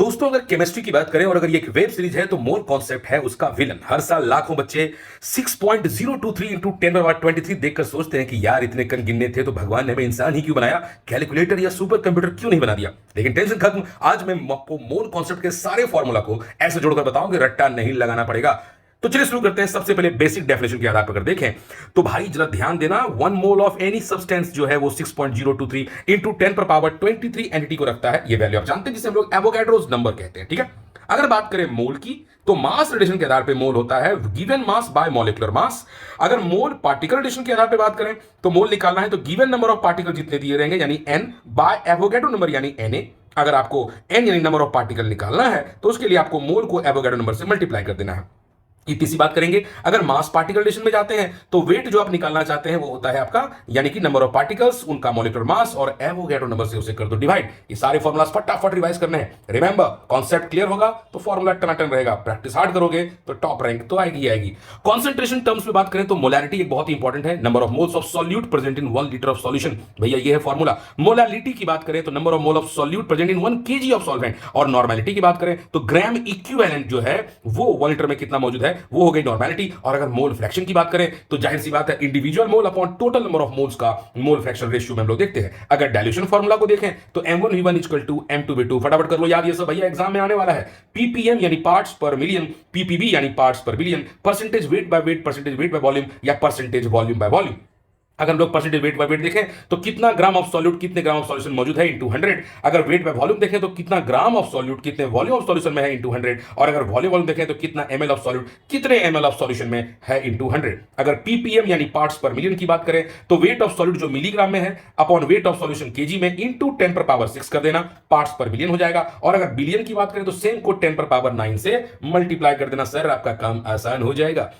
दोस्तों अगर केमिस्ट्री की बात करें और अगर ये एक वेब सीरीज है तो मोल कॉन्सेप्ट है उसका विलन। हर साल लाखों बच्चे 6.023 इंटू 10 देखकर सोचते हैं कि यार इतने कण गिनने थे तो भगवान ने हमें इंसान ही क्यों बनाया, कैलकुलेटर या सुपर कंप्यूटर क्यों नहीं बना दिया। लेकिन टेंशन खत्म, आज मैं आपको मोल कॉन्सेप्ट के सारे फॉर्मूला को ऐसे जोड़कर बताऊं कि रट्टा नहीं लगाना पड़ेगा। तो चलिए शुरू करते हैं। सबसे पहले बेसिक डेफिनेशन के आधार पर अगर देखें तो भाई जरा ध्यान देना, 1 मोल ऑफ एनी सब्सटेंस जो है वो 6.023 इंटू 10 एंटिटी को रखता है। ये वैल्यू आप जानते हैं जिसे हम लोग एवोगैड्रोस नंबर कहते हैं, ठीक है। अगर बात करें मोल की तो मास रिलेशन के आधार पे मोल होता है given mass by molecular mass. अगर मोल पार्टिकल रिलेशन के आधार पे बात करें तो मोल निकालना है तो गिवन नंबर ऑफ पार्टिकल जितने दिए रहेंगे यानी n बाय एवोगैड्रो नंबर यानी Na। अगर आपको n यानी नंबर ऑफ पार्टिकल निकालना है तो उसके लिए आपको मोल को एवोगैड्रो नंबर से मल्टीप्लाई कर देना है। इतनी सी बात करेंगे। अगर मास पार्टिकल रिलेशन में जाते हैं तो वेट जो आप निकालना चाहते हैं वो होता है आपका यानी कि नंबर ऑफ पार्टिकल्स उनका मॉलिक्यूलर मास और एवोगैड्रो नंबर से उसे कर दो डिवाइड। ये सारे फॉर्मुलास फटाफट रिवाइज करने हैं। रिमेंबर कॉन्सेप्ट क्लियर होगा तो फॉर्मुला टनाटन रहेगा, प्रैक्टिस हार्ड करोगे तो टॉप रैंक तो आएगी। कॉन्सेंट्रेशन टर्म्स में बात करें तो मोलैरिटी एक बहुत ही इंपॉर्टेंट है, number of moles of solute present in 1 litre of solution. भैया ये है फॉर्मुला। मोलैरिटी की बात करें तो number of mole of solute present in 1 kg of solvent. और नॉर्मेलिटी की बात करें तो ग्राम इक्विवेलेंट जो है वो 1 लीटर में कितना मौजूद है वो हो गई नॉर्मेलिटी। और अगर मोल फ्रैक्शन की बात करें तो जाहिर सी बात है individual mole upon total number of moles का मोल फ्रैक्शन रेशियो में हम लोग देखते हैं। अगर डाइल्यूशन फार्मूला को देखें तो m1v1 m2v2 फटाफट कर लो याद, ये सब भैया एग्जाम में आने वाला है। ppm यानी पार्ट्स पर मिलियन, ppb यानी पार्ट्स पर billion, percentage weight by weight, percentage weight by volume या परसेंटेज वॉल्यूम बाय वॉल्यूम। अगर हम लोग परसेंटेज वेट बाय वेट देखें तो कितना ग्राम ऑफ सॉल्यूट कितने ग्राम ऑफ सॉल्यूशन मौजूद है इनटू 100। अगर वेट बाय वॉल्यूम देखें तो कितना ग्राम ऑफ सॉल्यूट कितने वॉल्यूम ऑफ सॉल्यूशन में है इनटू 100। और अगर वॉल्यूम देखें तो कितना ml ऑफ सॉल्यूट कितने ml ऑफ सॉल्यूशन में है इनटू 100। अगर ppm यानी पार्ट्स पर मिलियन की बात करें तो वेट ऑफ सॉल्यूट जो मिलीग्राम में है upon weight of solution kg में इनटू 10 6 कर देना, पार्ट्स पर मिलियन हो जाएगा। और अगर बिलियन की बात करें तो सेम को 10 9 से मल्टीप्लाई कर देना। सर आपका काम आसान हो जाएगा।